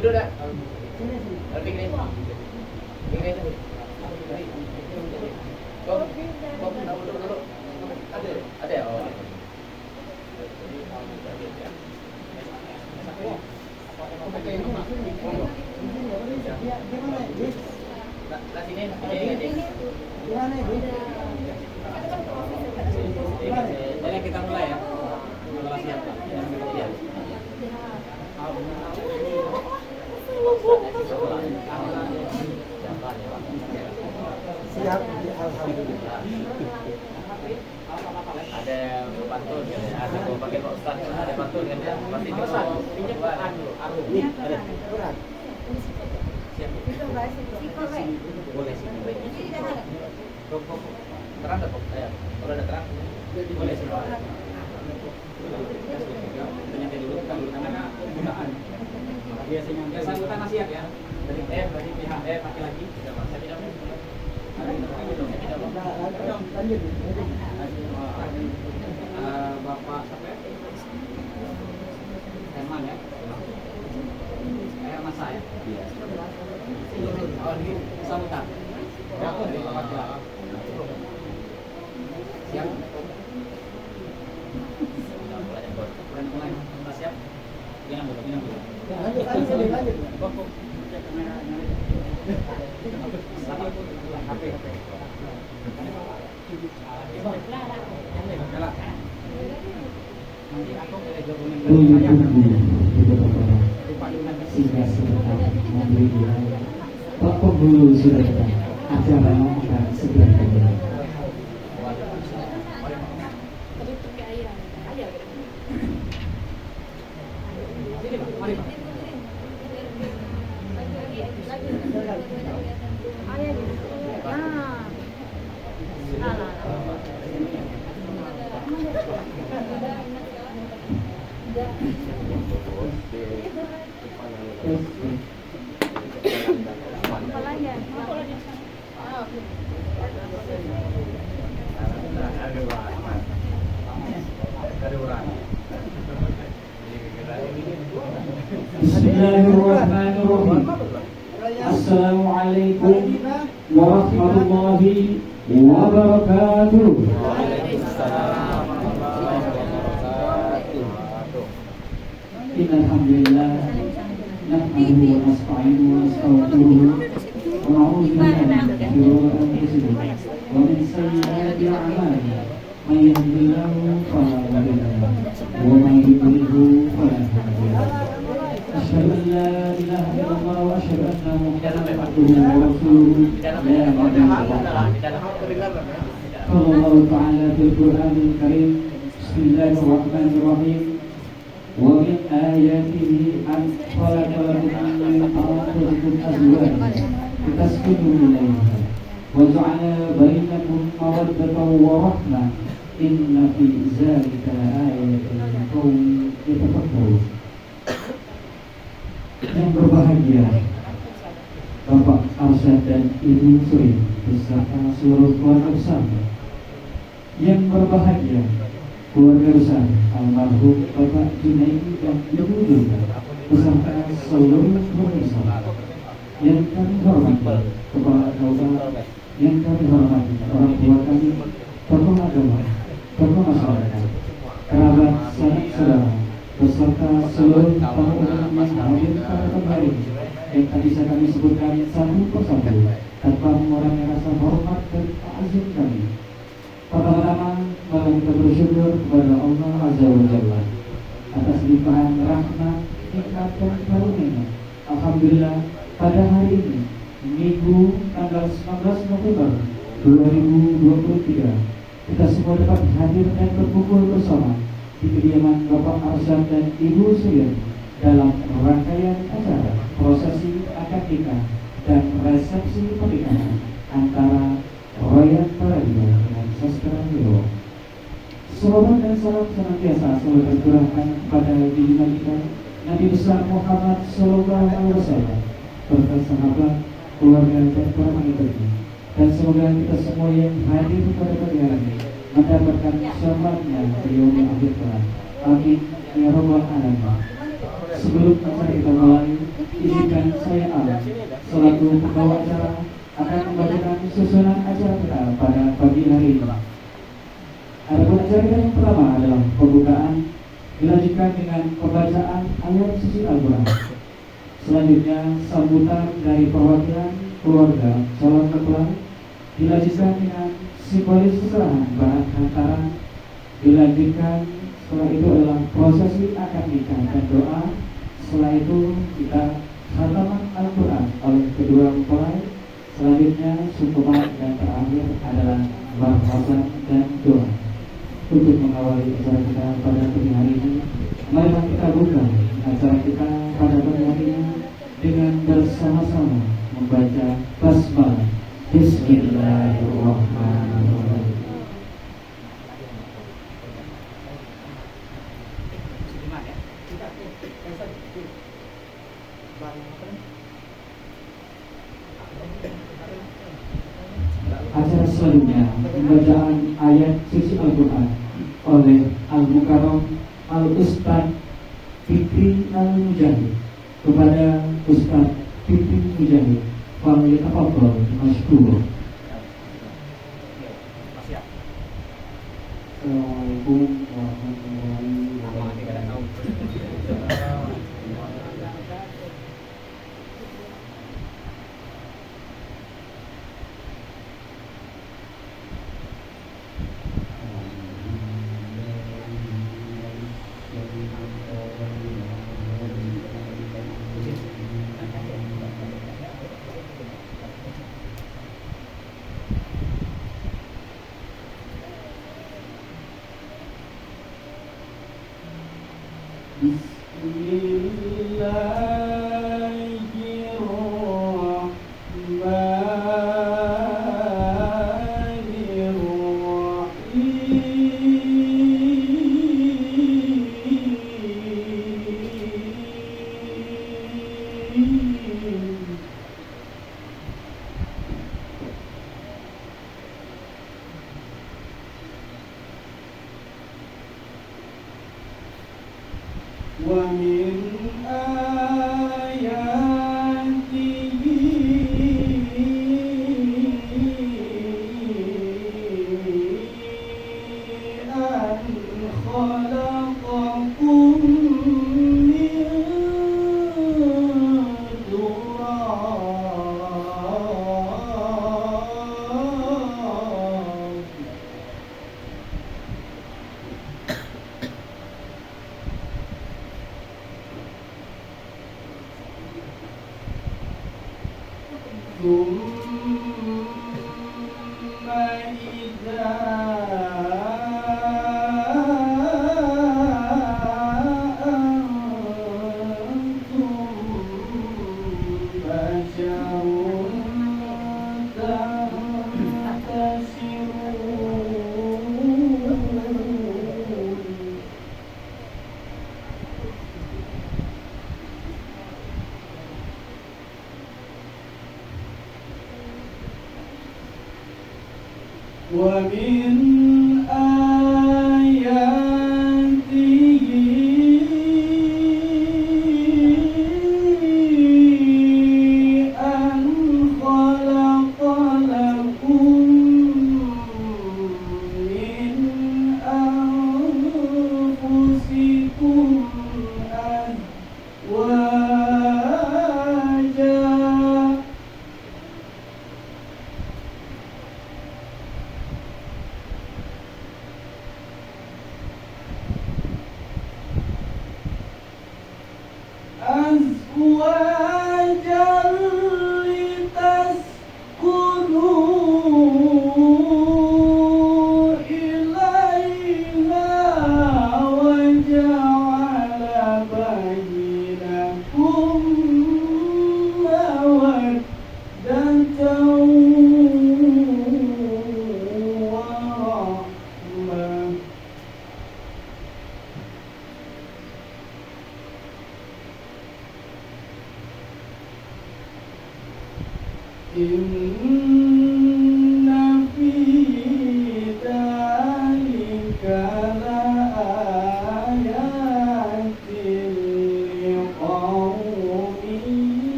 duduk dah. Pikir ini. Pikir ini. Kau dulu. Ada ya? Oh. Lah sini ini. Jadi kita mulai ya. Kelas siap. Siap, alhamdulillah. Ada pantun, ada gua pakai Pak Ustaz, ada pantun kan ya. Pasti itu pinjam Arum. Nih, ada berat. Siap. Boleh sih. Terang tak kok? Ya. Kalau ada terang, boleh sih. Tanya dulu karena penggunaan. Biasanya sambutan nasihat ya. Dari pihak laki-laki tidak Pak. Saya tidak Lanjut. Bapak siapa? Herman ya? Herman saya? Iya. Oh, ini sambutan. Ya, dari Bapak Jalan. Siap? Mulai. Kita siap? Binang dulu. Lanjut. Sehingga sebentar memberi penghulu sudah datang, acara akan segera dimulai. Bismillahirrahmanirrahim. Assalamualaikum warahmatullahi wabarakatuh. Innalhamdulillah nahmaduhu wa nasta'inuhu wa nastaghfiruh wa na'udzu billahi min shururi anfusina wa min sayyiati a'malina. Man yahdihillahu fala mudilla lahu wa man yudlilhu fala hadiya lahu. Asyhadu an la ilaha illallah wa asyhadu anna Muhammadan abduhu wa rasuluh. La ilaha illallah. Allah Ta'ala fil Qur'anil Karim. Bismillahirrahmanirrahim. Wa min ayatihi an khalaqa lakum min anfusikum azwajan litaskunu ilayha wa ja'ala bainakum mawaddatan wa rahmah. Inna fi dzalika laayatin liqaumin yatafakkarun. Yang berbahagia Bapak Arsyad dan Ibu Sri beserta seluruh keluarga besar. Yang berbahagia keluarga besar almarhum Bapak Junaidi dan Ibu Dulka beserta seluruh pemirsa. Yang kami hormati Kepala Kabupaten, yang kami hormati orang tua kami, tokoh agama, tokoh masyarakat, kerabat, sanak saudara, beserta seluruh tamu undangan yang hadir pada pagi hari ini, yang tak bisa kami sebutkan satu persatu tanpa mengurangi rasa hormat dan ta'zim kami. Pertama-tama, mari kita bersyukur kepada Allah Azza wa Jalla atas limpahan rahmat, nikmat dan karunia. Alhamdulillah, pada hari ini, Minggu tanggal 19 November 2023, kita semua dapat hadir dan berkumpul bersama di kediaman Bapak Arsyad dan Ibu Sri dalam rangkaian acara prosesi akad nikah dan resepsi pernikahan antara Royan Paradio dengan Sastra Hero. Salawat dan salam senantiasa selalu tercurahkan kepada junjungan kita Nabi besar Muhammad Sallallahu Alaihi Wasallam, serta sahabat, keluarga dan para pengikutnya. Dan semoga kita semua yang hadir pada pagi hari ini mendapatkan syafaatnya di yaumil akhir kelak. Amin ya rabbal alamin. Sebelum acara kita mulai, izinkan saya selaku pembawa acara akan membacakan susunan acara kita pada pagi hari ini. Adapun acara kita yang pertama adalah pembukaan, dilanjutkan dengan pembacaan ayat suci Al-Quran. Selanjutnya sambutan dari perwakilan keluarga calon mempelai, dilanjutkan dengan simbolis seserahan bahan hantaran. Dilanjutkan setelah itu adalah prosesi akad nikah dan doa. Setelah itu kita khataman Al-Quran oleh kedua mempelai. Selanjutnya sungkeman dan terakhir adalah bahasan dan doa. Untuk mengawali acara kita pada pagi hari ini, mari kita buka acara kita pada pagi hari ini dengan bersama-sama membaca basmalah. Bismillahirrahmanirrahim. Acara selanjutnya pembacaan ayat suci Al-Quran oleh Al-Mukarram Al-Ustadz Fikri Al-Mujahid. Kepada Ustadz Fikri Mujahid, falyatafadhal mashkur. Assalamualaikum warahmatullahi wabarakatuh.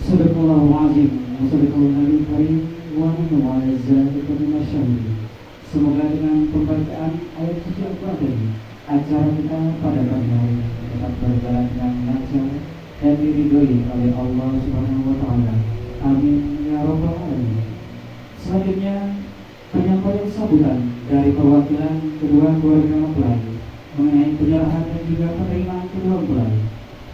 Sadaqallahu azim wa sadaqallahu nabi karim wa nanu ala zalika minasyahid. Semoga dengan pembacaan ayat suci Al-Quran ini, acara kita pada pagi hari ini tetap berjalan dengan lancar dan diridhoi oleh Allah Subhanahu wa taala. Amin ya rabbal alamin. Selanjutnya penyampaian sambutan dari perwakilan kedua keluarga mempelai mengenai penyerahan dan juga penerimaan kedua mempelai.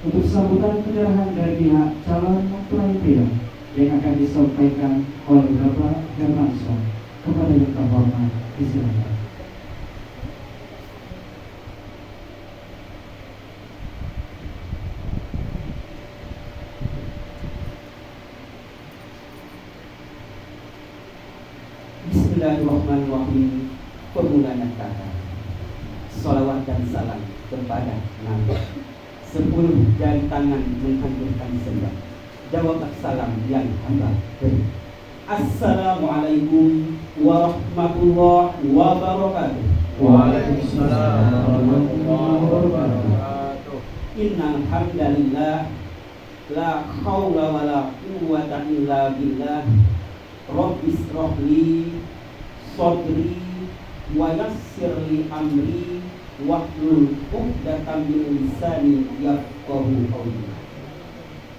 Untuk sambutan penyerahan dari pihak calon mempelai pria yang akan disampaikan oleh Bapak Hermansyah kepada yang terhormat, disilakan. Bismillahirrahmanirrahim. Permulaan kata salawat dan salam kepada Nabi. 10 jari tangan menghancurkan sembah. Jawab salam yang hamba beri. Assalamualaikum warahmatullahi wabarakatuh. Waalaikumsalam warahmatullahi wabarakatuh. Innal hamdalillah la haula wala quwwata illa billah. Rabbis rohli sodri wa yassirli amri wahlul 'uqdatam min lisani yafqahu qawli.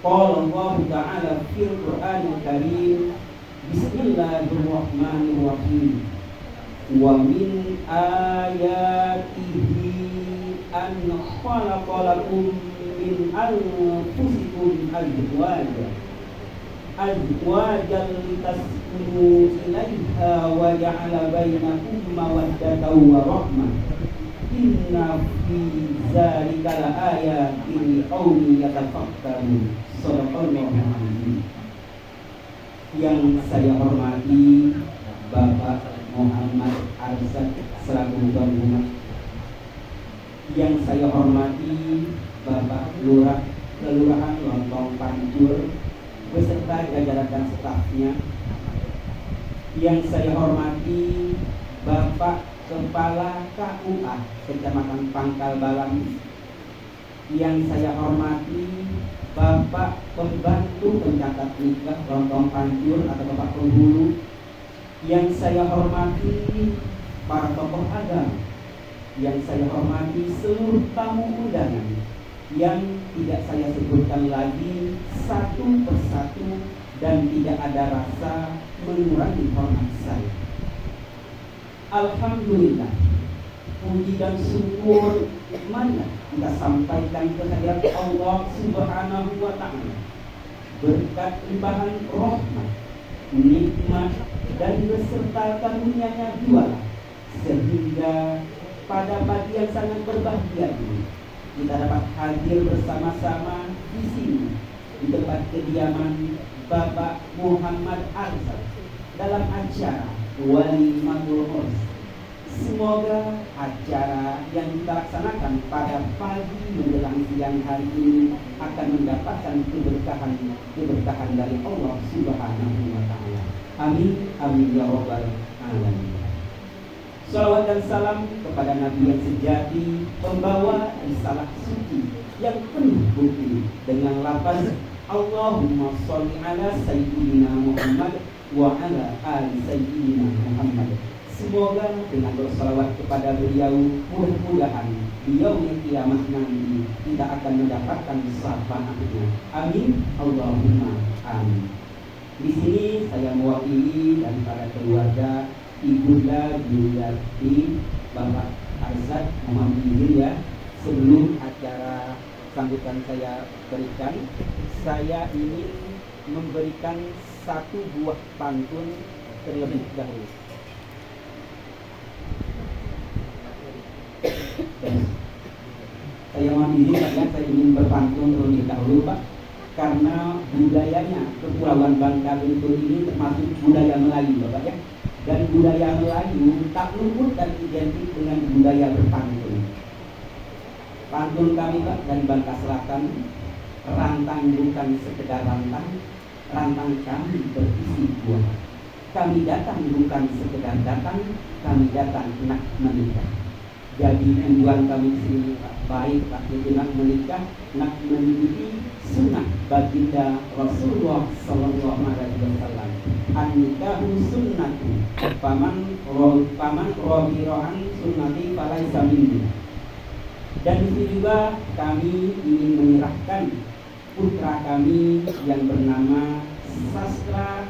Qala Allah ta'ala fil Qur'anil Karim, Bismillahirrahmanirrahim. Wa min ayatihi an khalaqa lakum min anfusikum azwajan litaskunu ilaiha wa ja'ala bainakum mawaddatan wa rahmah. Inna fi zalika laayatin liqaumin yatafakkarun. Shadaqallahu azim. Yang saya hormati Bapak Muhammad Arzak selaku Tuan Rumah. Yang saya hormati Bapak Lurah Kelurahan Lontong Pancur beserta jajaran dan stafnya. Yang saya hormati Bapak Kepala KUA Kecamatan Pangkal Balang. Yang saya hormati Bapak Pembantu Pencatat Nikah Lontong Pancur atau Bapak Penghulu. Yang saya hormati para tokoh agama. Yang saya hormati seluruh tamu undangan yang tidak saya sebutkan lagi satu persatu dan tidak ada rasa mengurangi hormat saya. Alhamdulillah, puji dan syukur mana kita sampaikan kehadirat Allah Subhanahu wa ta'ala. Berkat limpahan rahmat, nikmat dan beserta karunia-Nya jualah, sehingga pada pagi yang sangat berbahagia ini kita dapat hadir bersama-sama di sini di tempat kediaman Bapak Muhammad Arzak dalam acara Walimatul Urs. Semoga acara yang kita laksanakan pada pagi menjelang siang hari ini akan mendapatkan keberkahan dari Allah Subhanahu wa ta'ala. Amin amin ya rabbal alamin. Salawat dan salam kepada Nabi yang sejati, pembawa risalah suci yang penuh bukti dengan lafaz Allahumma sholli ala sayyidina Muhammad wa ala ali sayyidina Muhammad. Semoga dengan bersalawat kepada beliau, mudah-mudahan di yaumil kiamah nanti kita akan mendapatkan syafaatnya. Amin Allahumma amin. Di sini saya mewakili daripada keluarga Ibunda Yuyati Bapak Arzak, mohon izin ya, sebelum acara sambutan saya berikan, saya ingin memberikan satu buah pantun terlebih dahulu. Saya mohon izin Pak, saya ingin berpantun terlebih dahulu Pak. karena budayanya Kepulauan Bangka Belitung ini termasuk budaya Melayu, Bapak ya. Dan budaya Melayu tak luput dan identik dengan budaya berpantun. Pantun kami Pak dari Bangka Selatan, rantang bukan sekedar rantang, rantang kami berisi buah. Kami datang bukan sekedar datang, kami datang nak menikah. Jadi tujuan kami di sini Pak, baik Pak, itu nak menikah, nak mengikuti sunnah baginda Rasulullah Sallallahu Alaihi Wasallam. An-nikahu sunnatu, paman rohirohan sunnati falaisa minni. Dan di sini juga kami ingin menyerahkan putra kami yang bernama Sastra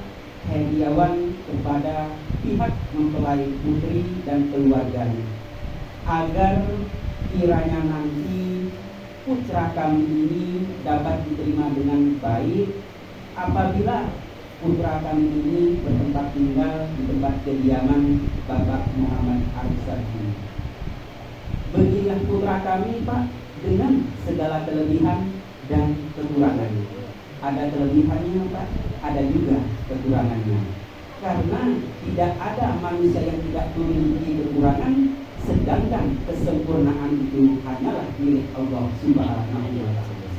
Hediawan kepada pihak mempelai putri dan keluarganya, agar kiranya nanti putra kami ini dapat diterima dengan baik apabila putra kami ini bertempat tinggal di tempat kediaman Bapak Muhammad Arsyad. Beginilah putra kami Pak, dengan segala kelebihan dan kekurangannya. Ada kelebihannya Pak, ada juga kekurangannya. Karena tidak ada manusia yang tidak memiliki kekurangan, sedangkan kesempurnaan itu hanyalah milik Allah Subhanahu wa Ta'ala.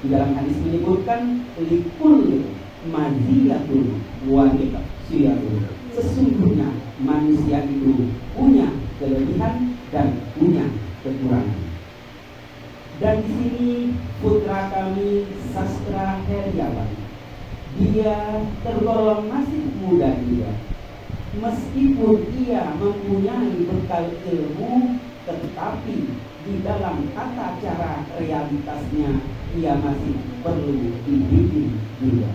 Di dalam hadis menyebutkan likul maziyatun wa niqsiyatun. Sesungguhnya manusia itu punya kelebihan dan punya kekurangan. Dan di sini putra kami Sastra Heriawan, dia tergolong masih muda juga. Meskipun ia mempunyai bekal ilmu, tetapi di dalam tata cara realitasnya ia masih perlu dibimbing juga.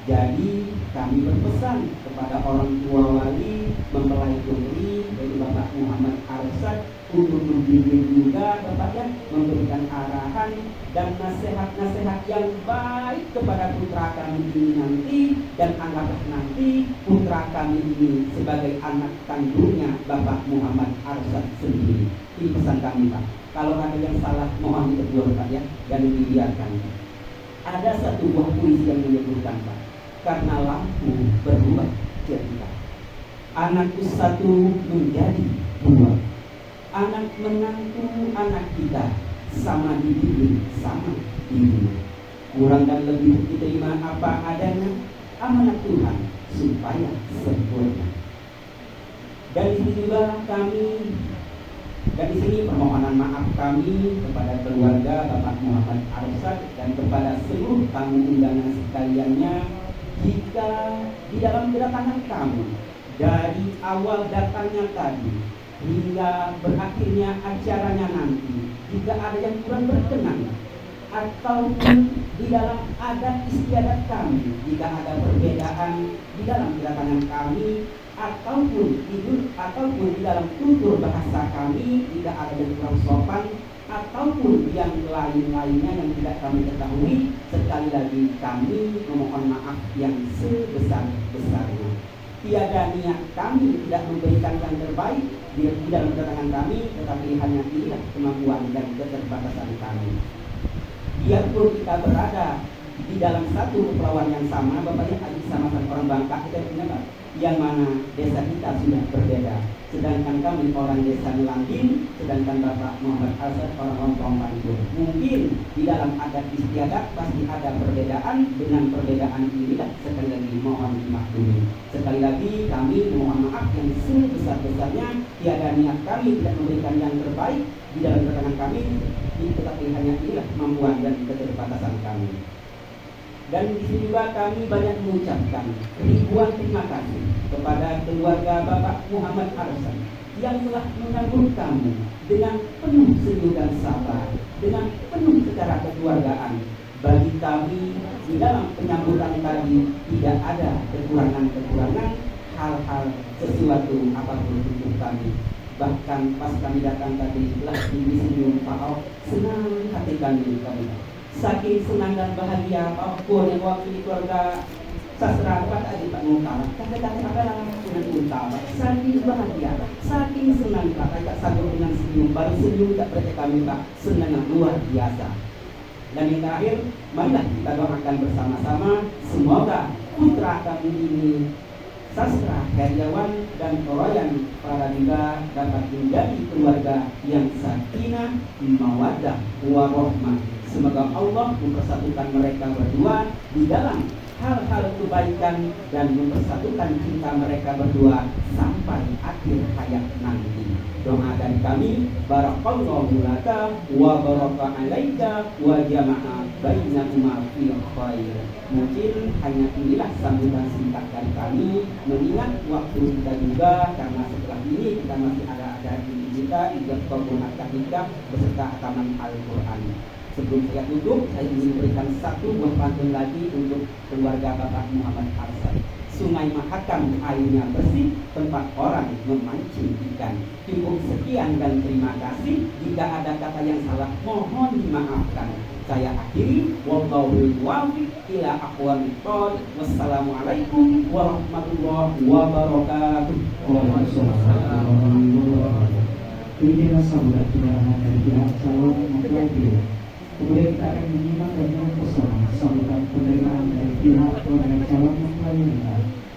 Jadi kami berpesan kepada orang tua wali mempelai putri dari Bapak Muhammad Arsyad untuk membimbing juga Bapak ya, memberikan arahan dan nasihat-nasihat yang baik kepada putra kami ini nanti. Dan anggaplah nanti putra kami ini sebagai anak kandungnya Bapak Muhammad Arsyad sendiri. Ini pesan kami Pak. Kalau ada yang salah mohon ditegur Pak ya, dan dibiarkan. Ada satu buah puisi yang menyebutkan Pak, karena lampu berubah cerita. Anakku satu menjadi dua, anak menantu anak kita sama dibimbing sama dibimbing. Kurang dan lebih diterima apa adanya, amanat Tuhan supaya sempurna. Dan di sini juga kami, dan di sini permohonan maaf kami kepada keluarga Bapak Muhammad Arsyad dan kepada seluruh tamu undangan sekaliannya, jika di dalam kedatangan kami dari awal datangnya tadi hingga berakhirnya acaranya nanti, jika ada yang kurang berkenan ataupun di dalam adat istiadat kami, jika ada perbedaan di dalam kedatangan kami ataupun di dalam tutur bahasa kami, jika ada yang kurang sopan ataupun yang lain-lainnya yang tidak kami ketahui, sekali lagi kami memohon maaf yang sebesar-besarnya. Tiada niat kami tidak memberikan yang terbaik di dalam kedatangan kami, tetapi hanya inilah kemampuan dan keterbatasan kami. Biarpun kita berada di dalam satu kepulauan yang sama, Bapaknya sama-sama orang Bangka, kita punya Pak, yang mana desa kita sudah berbeda. Sedangkan kami orang desa Melandin, sedangkan Bapak Muhammad Arsyad orang Pampanjur. Mungkin di dalam adat istiadat pasti ada perbedaan. Dengan perbedaan inilah sekali lagi mohon dimaklumi. Sekali lagi kami mohon maaf yang sebesar-besarnya. Tiada niat kami tidak memberikan yang terbaik di dalam keterangan kami, tetapi hanya inilah kemampuan dan keterbatasan kami. Dan di sini juga kami banyak mengucapkan ribuan terima kasih kepada keluarga Bapak Muhammad Arsyad yang telah menyambut kami dengan penuh senyum dan sabar, dengan penuh secara kekeluargaan. Bagi kami di dalam penyambutan tadi tidak ada kekurangan-kekurangan hal-hal sesuatu apapun untuk kami. Bahkan pas kami datang tadi telah disenyum Pak Ahok, senang hati kami. Saking senang dan bahagia Pak Ahok yang wakili keluarga Sastra Pak Mutar, kata-kata adalah dengan utama. Saking bahagia, saking senang Pak, tak sanggup dengan senyum, baru senyum tak percaya kami Pak, senang luar biasa. Dan yang terakhir, marilah kita doakan bersama-sama semoga putra kami ini, sastra, karyawan, dan Royan Pradita dapat menjadi keluarga yang sakinah, mawaddah, warahmah. Semoga Allah mempersatukan mereka berdua di dalam hal-hal kebaikan dan mempersatukan cinta mereka berdua sampai akhir hayat nanti. Doa dari kami, barakallahu laka wa baraka alaika wa jama'a bainakuma fil khair. Mungkin hanya inilah sambutan singkat dari kami, mengingat waktu kita juga, karena setelah ini kita masih ada ini kita ijab qabul akad nikah beserta khataman Al-Qur'an. Sebelum saya tutup, saya ingin memberikan satu buah pantun lagi untuk keluarga Bapak Muhammad Arsad. Sungai Mahakam airnya bersih, tempat orang memancing ikan. Cukup sekian dan terima kasih. Jika ada kata yang salah, mohon dimaafkan. Saya akhiri, wallahul muwaffiq ila aqwamit thoriq. Wassalamualaikum warahmatullahi wabarakatuh. Demikianlah sambutan undangan dari pihak calon mempelai. Kemudian kita akan menyimak dan mempersona sambutan penerimaan dari pihak keluarga calon mempelai.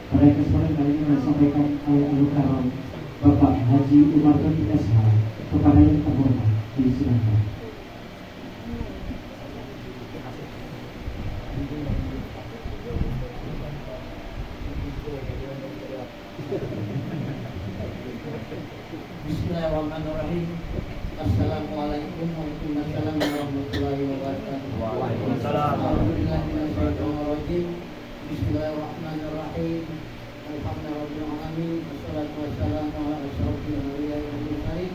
Pada kesempatan kali ini disampaikan oleh Al-Karam Bapak Haji Umar bin SH kepada yang terhormat. Disilakan. Bismillahirrahmanirrahim. Assalamualaikum warahmatullahi wabarakatuh. Waalaikumsalam. Alhamdulillahirrahmanirrahim. Bismillahirrahmanirrahim. Alhamdulillahirrahmanirrahim. Wassalatu wassalamu ala asyrafil anbiya'i wal mursalin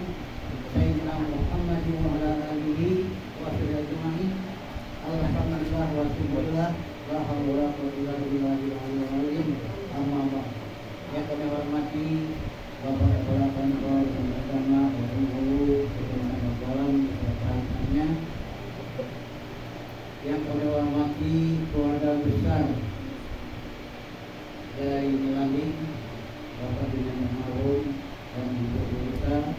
sayyidina Muhammadin wa ala alihi wa sahbihi ajma'in. Alhamdulillah wa syukurillah la haula wa la quwwata illa billah. Amma ba'd. Yang kami hormati Bapak Kepala Kantor Agama dan Guru Kementerian Agama beserta yang kami hormati keluarga besar dari Nilanding, Bapak Bina Marum dan Ibu Desa,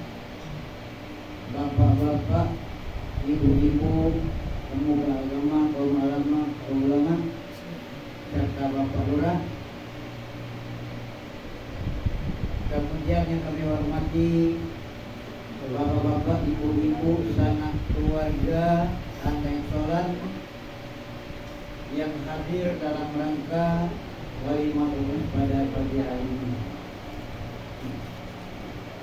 Bapak-bapak, Ibu-ibu, pemuda agama, kaum ulama, serta Bapak Lurah. Kemudian yang kami hormati bapak-bapak, ibu-ibu, sanak keluarga, anak sholat yang hadir dalam rangka walimah umum pada pagi hari ini.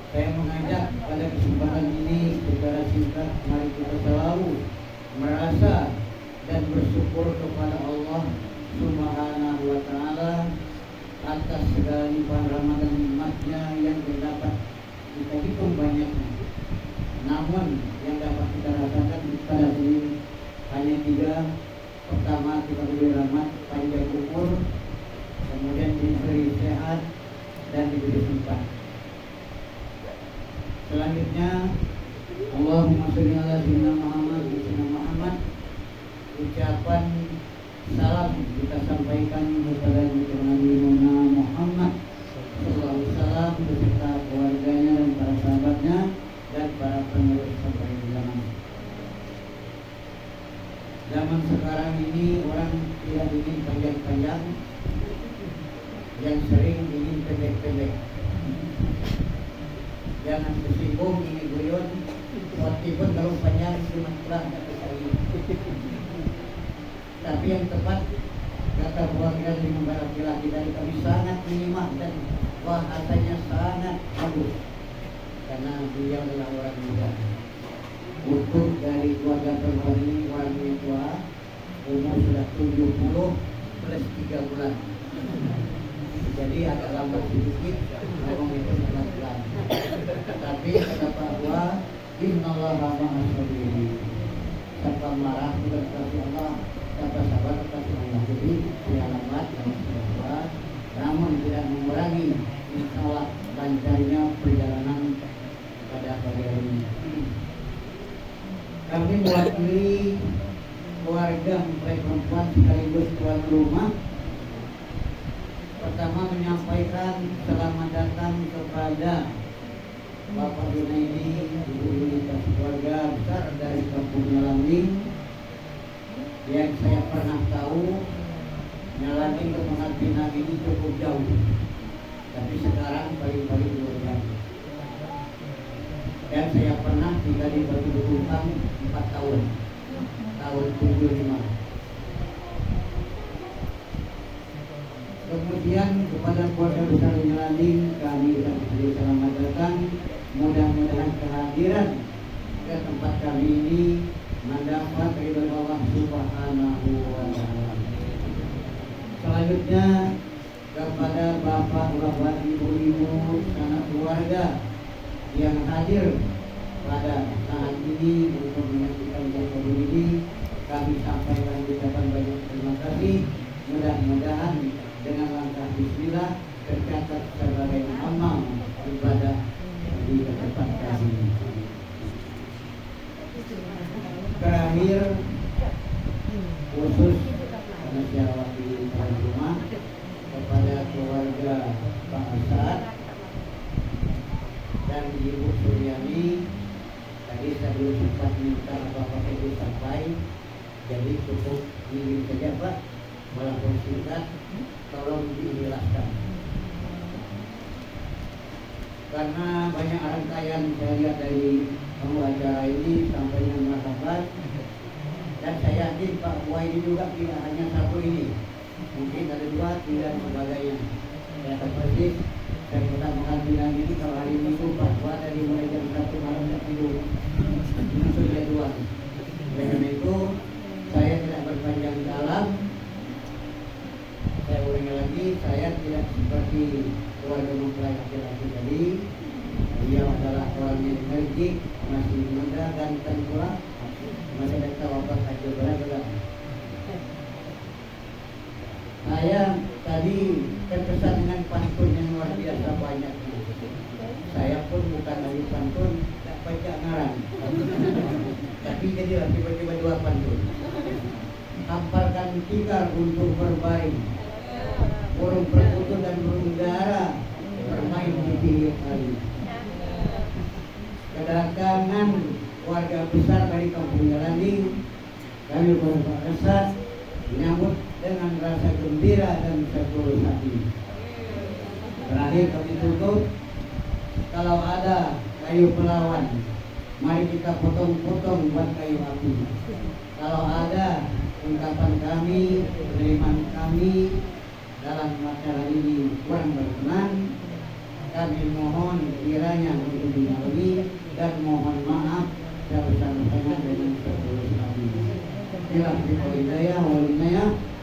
Saya mengajak pada kesempatan ini secara singkat, mari kita selalu merasa dan bersyukur kepada Allah Subhanahu wa Ta'ala atas segala limpahan rahmat dan nikmatnya yang dapat kita hitung banyaknya. Namun yang dapat kita rasakan pada sini hanya tiga. Pertama, kita diberi rahmat panjang umur, kemudian diberi sehat dan diberi sempat. Selanjutnya, Allahumma sholli ala sayyidina Muhammad. Ucapan salam kita sampaikan kepada Nabi Muhammad sallallahu alaihi wasallam beserta keluarganya dan para sahabatnya dan para pengurus sampai zaman. Zaman sekarang ini orang tidak ingin panjang-panjang, yang sering ingin pendek-pendek. Jangan tersinggung, ingin guyon, walaupun kalau panjang cuma kurang kata saya. Tapi yang tepat kata keluarga dengan laki-laki dari kami sangat menyimak dan bahasanya sangat bagus karena beliau adalah orang muda. Untuk dari keluarga perempuan ini orangnya tua, umur sudah 70 plus 3 bulan. Jadi agak lambat sedikit, ngomong itu sangat pelan. Tapi kata Pak Tua, innallaha ma'as-sabirin. Tanpa marah bukan kasih Allah, tanpa sabar kasih Allah. Jadi tidak lambat dan sabar, namun tidak mengurangi insyaallah lancarnya perjalanan pada pagi hari ini. Kami mewakili keluarga mempelai perempuan sekaligus tuan rumah. Pertama menyampaikan selamat datang kepada Bapak Junaidi, Ibu Yunita, keluarga besar dari Kampung Nilanding, yang saya pernah tahu Nyalani ke pengabdian ini cukup jauh, tapi sekarang paling-paling 2 jam. Dan saya pernah tinggal di Batu Bututang 4 tahun, tahun 75. Kemudian kepada keluarga besar Nyalani kami ucapkan selamat datang. Mudah-mudahan kehadiran ke tempat kami ini mendapat ridho Allah Subhanahu wa Ta'ala. Selanjutnya kepada bapak-bapak, ibu-ibu, anak keluarga yang hadir pada saat ini untuk menyaksikan acara ini, kami sampaikan ucapan banyak terima kasih. Mudah-mudahan dengan langkah bismillah tercatat sebagai amal ibadah di tempat kami. Terakhir, khusus karena saya wakili tuan rumah, kepada keluarga Pak Asad dan Ibu Suryani, tadi saya belum sempat minta Bapak Ibu sampai, jadi cukup ingin saja Pak, walaupun singkat, tolong dijelaskan. Karena banyak rangkaian saya lihat dari acara ini sampainya marhaban, dan saya yakin Pak Buai ini juga tidak hanya satu ini, mungkin ada 2, 3 dan sebagainya. Saya tahu persis, saya pernah mengambil ini kalau hari Minggu Pak Buai dari mulai jam 1 malam tidak tidur, ini sudah 2. Dengan itu saya tidak berpanjang dalam. Saya ulangi lagi, saya tidak seperti keluarga mempelai laki-laki tadi. Dia adalah orang yang energik, masih muda, ganteng pula, masih ada tawabat aja berat. Saya tadi terkesan dengan pantun yang luar biasa banyaknya. Saya pun bukan lagi pantun, tak baca ngarang. Tapi jadilah tiba-tiba 2 pantun. Hamparkan tikar untuk berbaring, burung perkutut dan burung dara bermain di pinggir kali. Kedatangan warga besar dari Kampung Nyalani, kami berasa menyambut dengan rasa gembira dan sepuluh hati. Terakhir kami tutup, kalau ada kayu pelawan, mari kita potong-potong buat kayu api. Kalau ada ungkapan kami, penerimaan kami dalam acara ini kurang berkenan, kami mohon kiranya untuk dimaklumi dan mohon maaf sebesar-besarnya dengan sepuluh hati.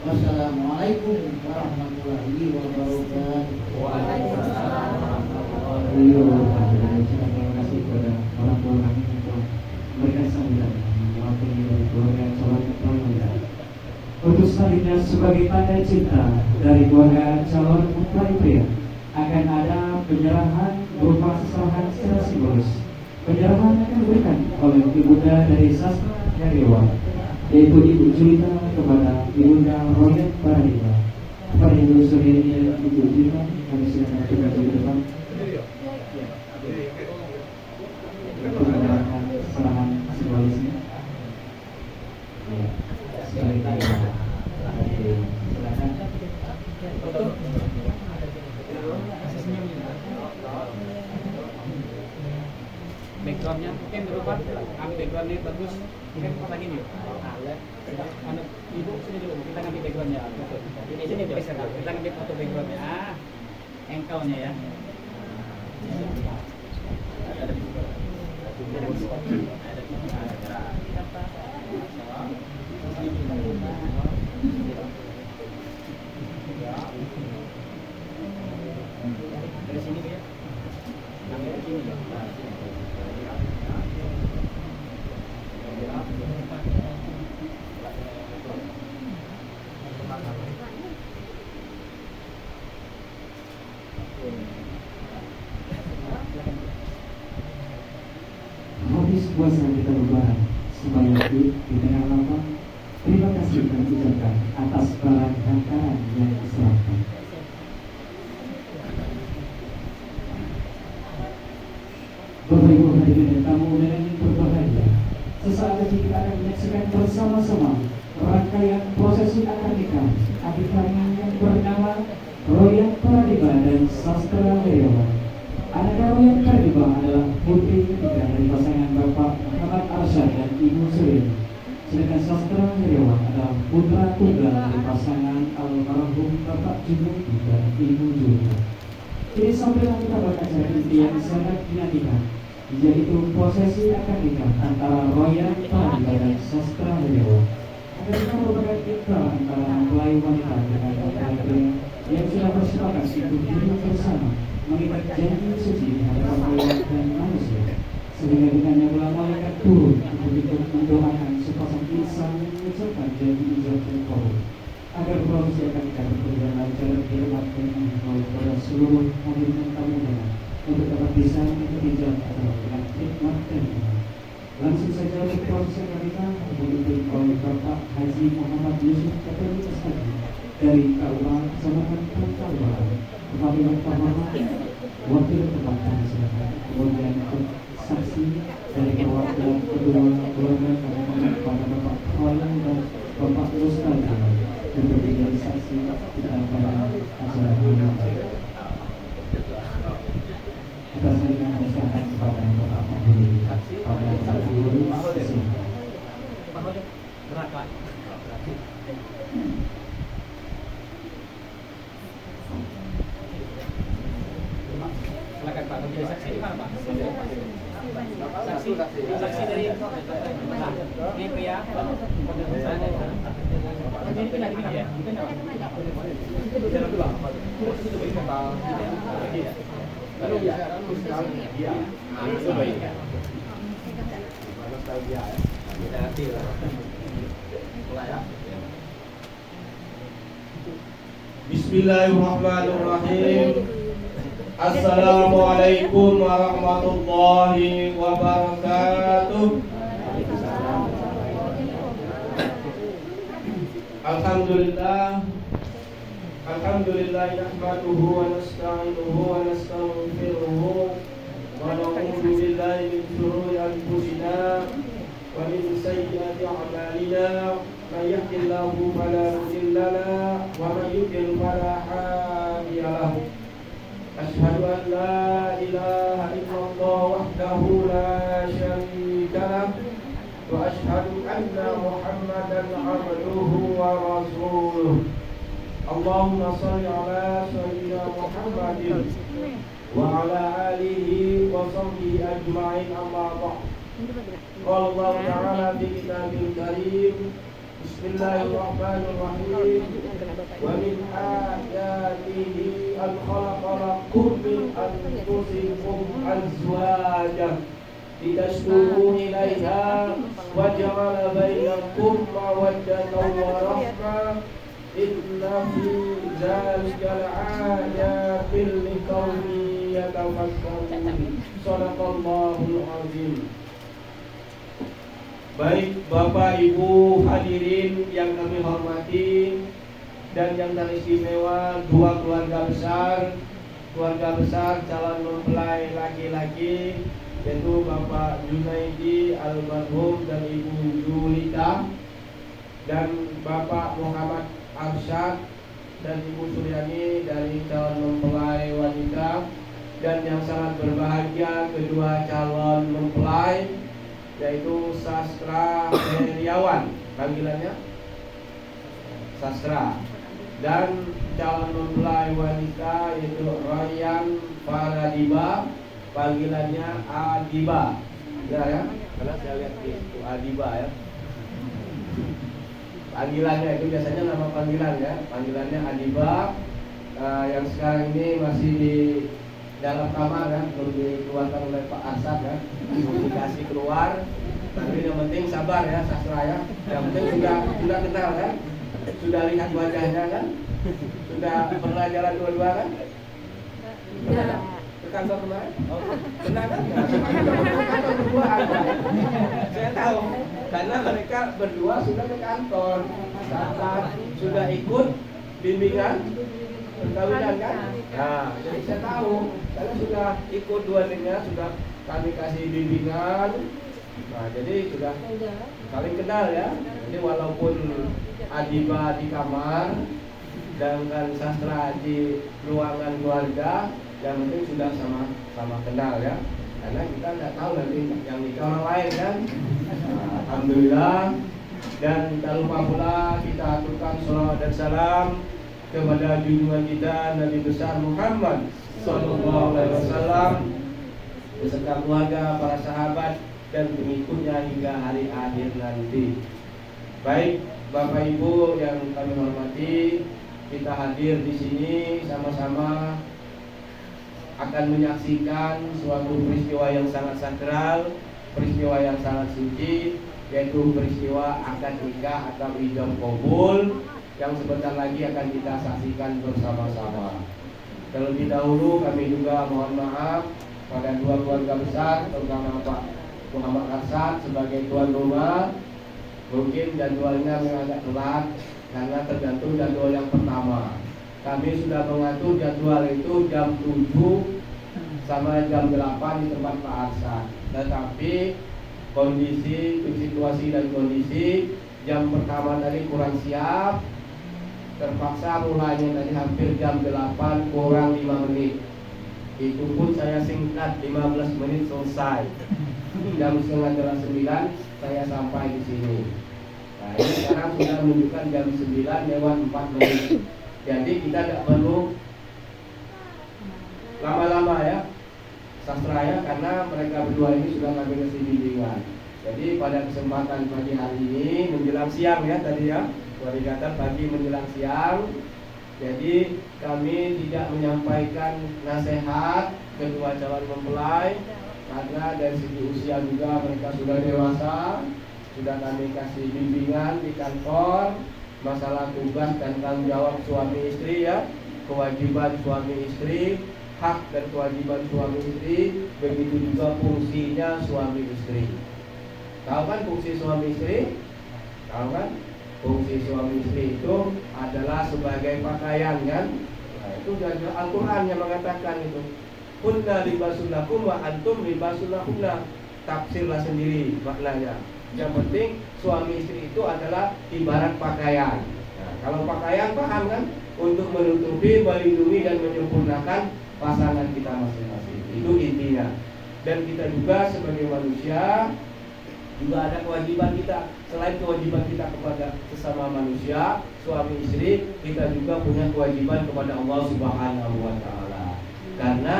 Wassalamualaikum warahmatullahi wabarakatuh. Waalaikumsalam warahmatullahi wabarakatuh. Terima kasih kepada orang tua kami untuk memberikan sambutan mewakili dari keluarga calon mempelai. Untuk selanjutnya sebagai tanda cinta dari keluarga calon mempelai pria akan ada penyerahan berupa seserahan secara simbolis. Penyerahan akan diberikan oleh ibunda dari Sastra Heriawan, yaitu Ibu Julita kepada Ibunda Royet Paradita. Kepada Ibu Suryani dan Ibu Julita, kami silakan juga di depan. Penyerahan seserahan simbolisnya. Sekali lagi, silakan. Backgroundnya mungkin berubah, backgroundnya bagus, mungkin kita gini. Anak ibu sini dulu, kita ngambil backgroundnya. Di sini dulu, kita ngambil foto backgroundnya. Engkaunya ya. Dari sini ya. Ngambil di sini ya. Habis puasa kita lebaran, supaya di tengah lapang, terima kasih kami ucapkan atas barang hantaran yang diserahkan. Bapak Ibu hadirin dan tamu undangan yang berbahagia, sesaat lagi kita akan menyaksikan bersama-sama rangkaian prosesi akad nikah adik kami yang bernama Royan Pradiba dan Sastra Heriawan. Anak Royan Pradiba adalah putri ketiga dari pasangan Bapak Muhammad Arsyad dan Ibu Surin. Sedangkan Sastra Heriawan adalah putra tunggal dari pasangan almarhum Bapak Junaidi dan Ibu Julia. Kini sampailah kita acara inti yang sangat dinantikan, yaitu prosesi akad nikah antara Royan Pradiba dan Sastra Heriawan. Akad nikah merupakan ikrar antara mempelai wanita dengan laki-laki yang sudah bersepakat untuk hidup bersama, mengikat janji suci di hadapan Allah dan manusia, sehingga dengannya pula malaikat turun untuk mendoakan sepasang insan mengucapkan janji ijab dan kabul, agar prosesi akad nikah berjalan lancar dihormatkan oleh seluruh hadirin tamu undangan untuk dapat bisa mengikuti jalan acara dengan hikmat dan iman. Langsung saja untuk proses akad nikah dipimpin oleh Bapak Haji Muhammad Yusuf Katoli Esadi dari KUA Kecamatan Pangkalbaran. Kepada yang pertama, wakil ketua silakan. Kemudian saksi dari perwakilan kedua keluarga kami kepada Bapak Royan dan Bapak Rustadi untuk menjadi saksi pada acara ini. Kita saling mengucapkan kepada Bapak Mahmudi pada saat guru sesi. Silakan Pak, menjadi saksi di mana Pak? Saksi dari ini pria. Ini pindah ya. Lalu ya, dia. Itu baik. Nostalgia ya. Hati lah. Mulai ya. Bismillahirrahmanirrahim. Assalamualaikum warahmatullahi wabarakatuh. Alhamdulillah nahmaduhu wa nasta'inuhu wa nastaghfiruhu wa na'udzu billahi min shururi anfusina wa min sayyiati a'malina. Man yahdihillahu fala mudilla lahu wa man yudlil fala hadiya lahu. Asyhadu an la ilaha illallah wahdahu la syarika lahu wa asyhadu anna Muhammadan abduhu wa rasuluh. Allahumma shalli ala sayyidina Muhammadin wa ala alihi wa sahbihi ajma'in, amma ba'd. Qala Allah ta'ala fi kitabil karim. Bismillahirrahmanirrahim. Wa min ayatihi an khalaqa lakum min anfusikum azwajan litaskunu ilaiha wa ja'ala bainakum mawaddatan wa rahmah. Inna fi dzalika la'ayatin liqaumin yatafakkarun. Shadaqallahul azim. Baik Bapak Ibu hadirin yang kami hormati dan yang teristimewa, dua keluarga besar calon mempelai laki-laki, yaitu Bapak Junaidi almarhum dan Ibu Julita, dan Bapak Muhammad Arsyad dan Ibu Suryani dari calon mempelai wanita, dan yang sangat berbahagia kedua calon mempelai, yaitu Sastra Heriawan, panggilannya Sastra, dan calon mempelai wanita yaitu Royan Pradiba, panggilannya Adiba. Ya, karena saya lihat itu Adiba ya. Panggilannya itu biasanya nama panggilan ya, panggilannya Adiba. Yang sekarang ini masih di dalam kamar kan, belum dikeluarkan oleh Pak Asad kan, dikasih keluar. Tapi yang penting sabar ya Sastra ya. Yang penting sudah kenal kan, sudah lihat wajahnya kan, sudah pernah jalan dua-dua kan. Pernah ke kantor kemarin? Oh, pernah kan? Kantor berdua ada. Saya tahu karena mereka berdua sudah ke kantor, sudah ikut bimbingan perkawinan kan? Nah, jadi saya tahu karena sudah ikut dua-duanya, sudah kami kasih bimbingan Nah, jadi sudah saling kenal ya. Jadi walaupun Adiba di kamar, sedangkan Sastra di ruangan keluarga, yang penting sudah sama kenal ya. Karena kita nggak tahu nanti yang nikah orang lain kan. Nah, alhamdulillah. Dan tak lupa pula kita aturkan salawat dan salam kepada junjungan kita Nabi besar Muhammad Sallallahu Alaihi Wasallam beserta keluarga, para sahabat dan pengikutnya hingga hari akhir nanti. Baik Bapak Ibu yang kami hormati, kita hadir di sini sama-sama akan menyaksikan suatu peristiwa yang sangat sakral, peristiwa yang sangat suci, yaitu peristiwa akad nikah atau ijab kabul yang sebentar lagi akan kita saksikan bersama-sama. Terlebih dahulu kami juga mohon maaf pada dua keluarga besar, terutama Pak Muhammad Arsad sebagai tuan rumah. Mungkin jadwalnya agak telat karena tergantung jadwal yang pertama. Kami sudah mengatur jadwal itu jam 7 sama jam 8 di tempat Pak Arsad. Tetapi kondisi, situasi dan kondisi jam pertama tadi kurang siap, terpaksa mulainya tadi hampir jam 8 kurang 5 menit. Itu pun saya singkat 15 menit selesai. Jam setengah 9 saya sampai di sini. Nah, ini sekarang sudah menunjukkan jam 9 lewat 4 menit. Jadi kita tidak perlu lama-lama ya Sastra ya, karena mereka berdua ini sudah kami kasih bimbingan. Jadi pada kesempatan pagi hari ini menjelang siang ya tadi ya, peringatan pagi menjelang siang. Jadi kami tidak menyampaikan nasihat kedua calon mempelai karena dari segi usia juga mereka sudah dewasa. Sudah kami kasih bimbingan di kantor masalah tugas dan tanggung jawab suami istri ya, kewajiban suami istri, hak dan kewajiban suami istri, begitu juga fungsinya suami istri. Tahu kan fungsi suami istri? Tahu kan? Fungsi suami istri itu adalah sebagai pakaian kan? Nah, itu dari Al-Quran yang mengatakan itu. Kunna libasul lakum wa antum libasul lahunna. Tafsirlah sendiri maknanya. Yang penting suami istri itu adalah ibarat pakaian. Nah, kalau pakaian paham kan? Untuk menutupi, melindungi dan menyempurnakan pasangan kita masing-masing. Itu intinya. Dan kita juga sebagai manusia juga ada kewajiban kita. Selain kewajiban kita kepada sesama manusia, suami istri, kita juga punya kewajiban kepada Allah Subhanahu wa taala. Karena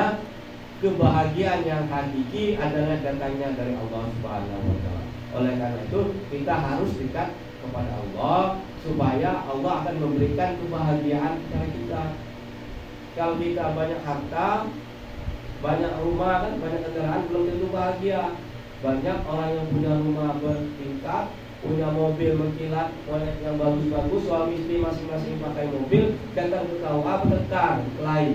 kebahagiaan yang hakiki adalah datangnya dari Allah Subhanahu wa taala. Oleh karena itu, kita harus dekat kepada Allah supaya Allah akan memberikan kebahagiaan kepada kita. Kalau kita banyak harta, banyak rumah kan, banyak kendaraan, belum tentu bahagia. Banyak orang yang punya rumah bertingkat, punya mobil mengkilat, yang bagus-bagus, suami istri masing-masing pakai mobil, datang ke KUA bertengkar, kelahi.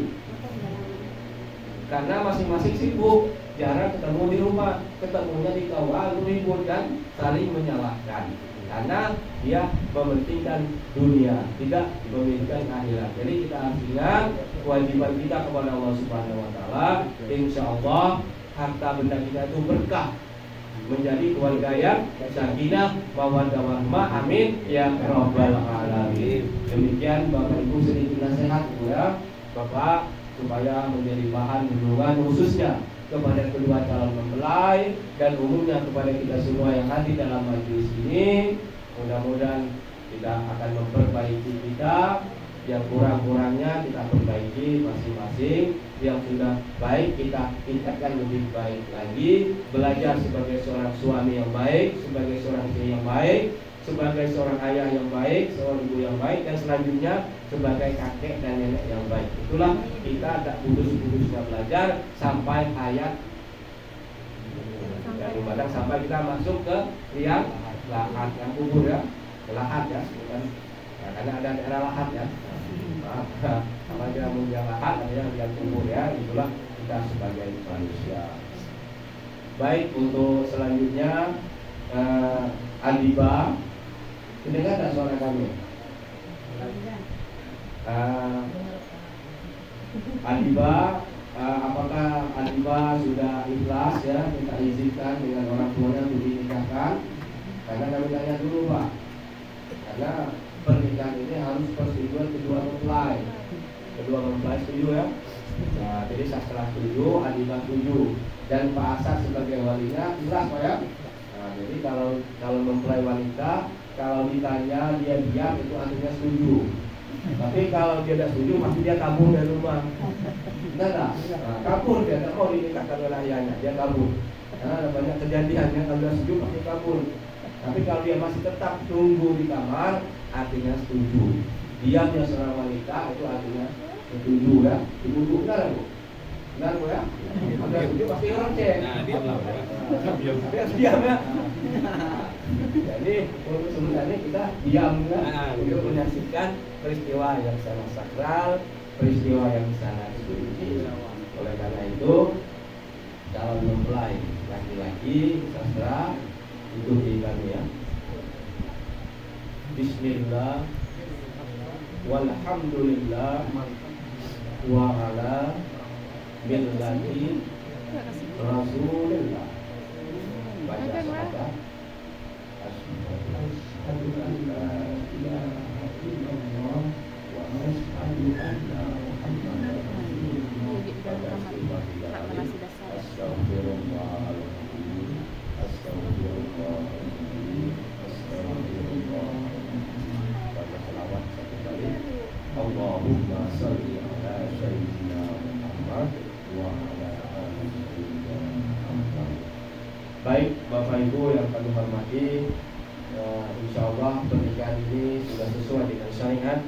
Karena masing-masing sibuk, jarang ketemu di rumah, ketemunya di KUA ribut dan saling menyalahkan. Karena dia mementingkan dunia, tidak mementingkan akhirat. Jadi kita harus ingat kewajiban kita kepada Allah Subhanahu wa taala. Insyaallah harta benda kita itu berkah, menjadi keluarga yang sakinah, mawaddah warahmah. Amin ya rabbal alamin. Demikian Bapak Ibu sedikit nasihat ya Bapak supaya menjadi bahan renungan khususnya kepada kedua calon mempelai dan umumnya kepada kita semua yang hadir dalam majelis ini. Mudah-mudahan kita akan memperbaiki kita, yang kurang-kurangnya kita perbaiki masing-masing, yang sudah baik kita tingkatkan lebih baik lagi, belajar sebagai seorang suami yang baik, sebagai seorang istri yang baik, sebagai seorang ayah yang baik, seorang ibu yang baik, dan selanjutnya sebagai kakek dan nenek yang baik. Itulah kita tak putus-putusnya belajar sampai hayat dari padang, sampai kita masuk ke liang lahat yang kubur ya, lahat ya, bukan ya, karena ada daerah lahat ya. Sama aja yang lahat, ada yang liang kubur ya. Itulah kita sebagai manusia. Baik, untuk selanjutnya Adiba, dengar tak suara kami? Adiba apakah Adiba sudah ikhlas ya kita izinkan dengan orang tuanya untuk dinikahkan? Karena kami tanya dulu Pak, karena pernikahan ini harus persetujuan kedua mempelai. Kedua mempelai setuju ya. Nah, jadi Sastra setuju, Adiba setuju, dan Pak Asad sebagai walinya jelas Pak ya. Nah, jadi kalau mempelai wanita, kalau ditanya dia diam itu artinya setuju. Tapi kalau dia tidak setuju, pasti dia kabur dari rumah. Benar nggak? Nah, kabur dia tidak mau dinikahkan oleh ayahnya, dia kabur. Karena ada banyak kejadian yang kalau dia setuju pasti kabur. Tapi kalau dia masih tetap tunggu di kamar, artinya setuju. Diamnya seorang wanita itu artinya setuju ya. Ibu benar ya Bu? Benar Bu ya? Ada setuju pasti orang cek. Nah, diamlah. Diam ya. Jadi untuk sebenarnya kita diam ya, untuk menyaksikan peristiwa yang sangat sakral, peristiwa yang sangat suci. Oleh karena itu, calon mempelai laki-laki sastra ikuti kami ya. Bismillah, walhamdulillah, wa ala millati Rasulillah. Baca sahabat. Asyhadu an la ilaha illallah wa asyhadu anna Muhammadar Rasulullah. Astaghfirullahaladzim. Astaghfirullahaladzim. Astaghfirullahaladzim. Baca selawat satu kali. Allahumma shalli ala sayyidina Muhammad wa ala ali sayyidina Muhammad. Baik Bapak Ibu yang kami hormati, insya Allah pernikahan ini sudah sesuai dengan syariat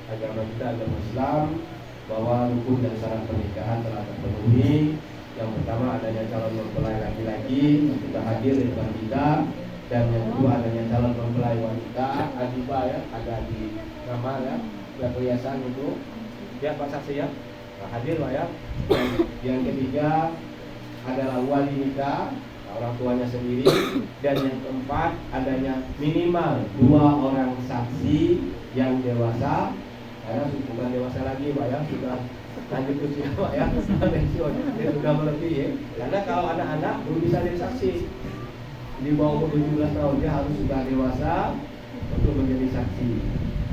agama kita, agama Islam, bahwa rukun dan syarat pernikahan telah terpenuhi. Yang pertama adanya calon mempelai laki-laki yang sudah hadir di depan kita, dan yang kedua adanya calon mempelai wanita Adiba ya, ada di nama ya, perhiasan itu ya Pak Saksi ya, nah, hadir Pak ya. Yang ketiga adalah wali nikah, orang tuanya sendiri, dan yang keempat adanya minimal 2 orang saksi yang dewasa, karena bukan dewasa lagi Pak ya, sudah lanjut usia Pak ya, pensiun, dia sudah melebihi ya. Karena kalau anak-anak belum bisa jadi saksi, di bawah 17 tahun dia harus sudah dewasa untuk menjadi saksi.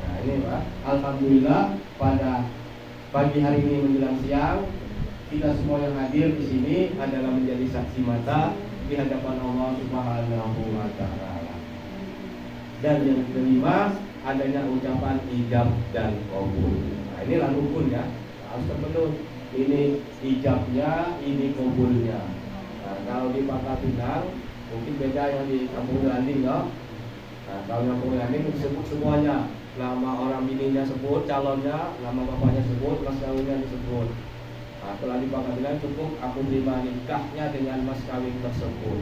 Nah ini Pak, alhamdulillah pada pagi hari ini menjelang siang kita semua yang hadir di sini adalah menjadi saksi mata di hadapan Allah Subhanahu wa Ta'ala. Dan yang kelima adanya ucapan ijab dan qabul. Nah, inilah rukun ya, harus terpenuhi. Ini ijabnya, ini qabulnya. Nah, kalau di Pangkal Pinang mungkin beda yang di Kampung Landing ya. Nah, kalau Kampung Landing disebut semuanya, nama orang bininya sebut, calonnya, nama bapaknya sebut, mas kawinnya disebut. Nah, telah dipakatikan cukup aku terima nikahnya dengan mas kawin tersebut.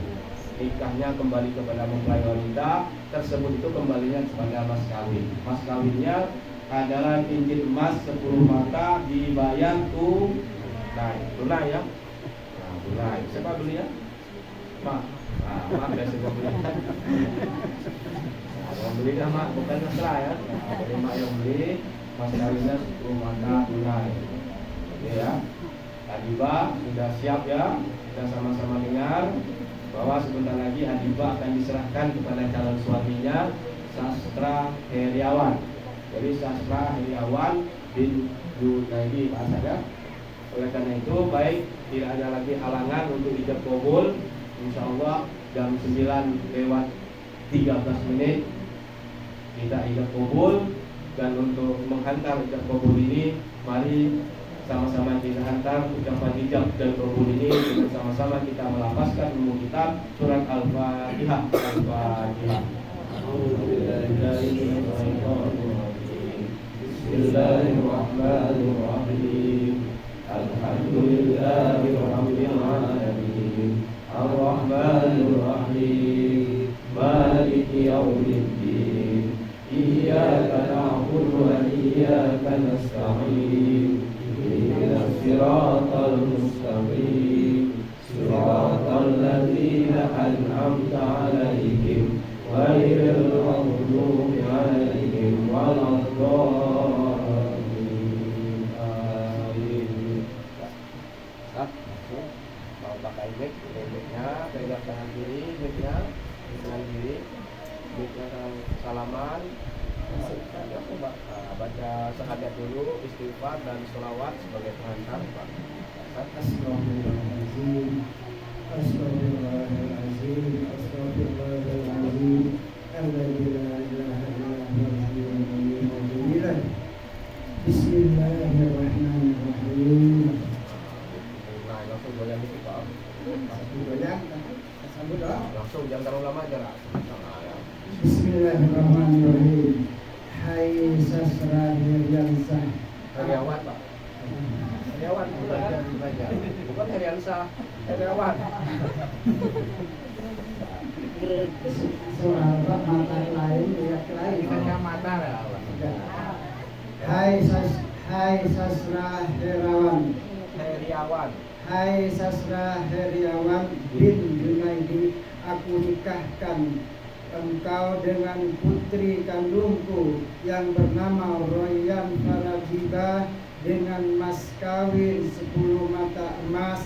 Nikahnya kembali kepada mempelai wanita tersebut, itu kembalinya kepada mas kawin. Mas kawinnya adalah cincin emas 10 mata dibayar tunai ya. Nah, tunai. Siapa belinya? Mak. Nah, mak biasa beli. Nah, yang beli mak bukan mesra ya. Nah, jadi mak yang beli, mas kawinnya 10 mata tunai. Oke ya. Adiba sudah siap ya, kita sama-sama dengar bahwa sebentar lagi Adiba akan diserahkan kepada calon suaminya, Sastra Heriawan. Jadi Sastra Heriawan bin Junaidi Pak Asad ya. Oleh karena itu baik tidak ada lagi halangan untuk ijab qabul. Insya Allah jam 9:13 kita ijab qabul, dan untuk menghantar ijab qabul ini mari sama-sama kita hantar ucapan ijab dan qabul ini, bersama-sama kita melafazkan ilmu kitab surat Al-Fatihah. Al-Fatihah. Bismillahirrahmanirrahim. Alhamdulillahirabbil alamin. Ar-Rahmanir-Rahim. Maliki yaumiddin. Iyyaka na'budu wa iyyaka nasta'in. الصراط المستقيم صراط الذين أنعمت عليهم غير المغضوب عليهم ولا الضالين. kita syahadat dulu, istighfar dan sholawat sebagai pengantar Pak. Astagfirullahaladzim. Astagfirullahaladzim. Astagfirullahaladzim. Alladzi la ilaha illa huwal hayyul qayyum. Bismillahirrahmanirrahim. Nah, langsung goyang dikit Pak. Goyang, sambut doa. Langsung jangan terlalu lama aja lah. Bismillahirrahmanirrahim. Hai sastra Heriansah. Heriawan Pak. Heriawan bukan bukan Heriansah. Heriawan. Soal mata lain, pihak lain. Mata ya. Hai sastra Herawan. Heriawan. Hai sastra Heriawan bin Junaidi, aku nikahkan engkau dengan putri kandungku yang bernama Royan Farajiba dengan mas kawin 10 mata emas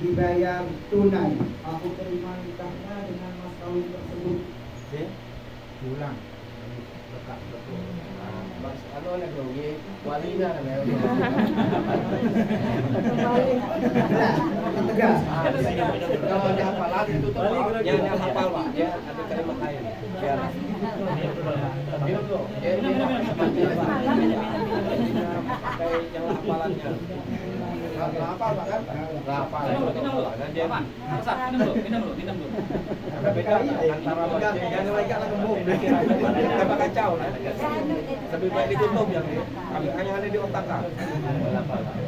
dibayar tunai. Aku terima nikahnya dengan mas kawin tersebut. Pulang. Lekat betul. Mas anu nek nggih walinya kan ya. Tegas. Kalau ada hafalan itu tuh yang hafal Pak, ya ada kalimat lain. Biar minum dulu. Ya ini pakai yang hafalannya. Hafal Pak kan? Hafal. Dan dia minum dulu. Ada beda antara yang mereka lah gembung. Kita kacau. Lebih baik ditutup yang ini. Kami hanya ada di otak kan.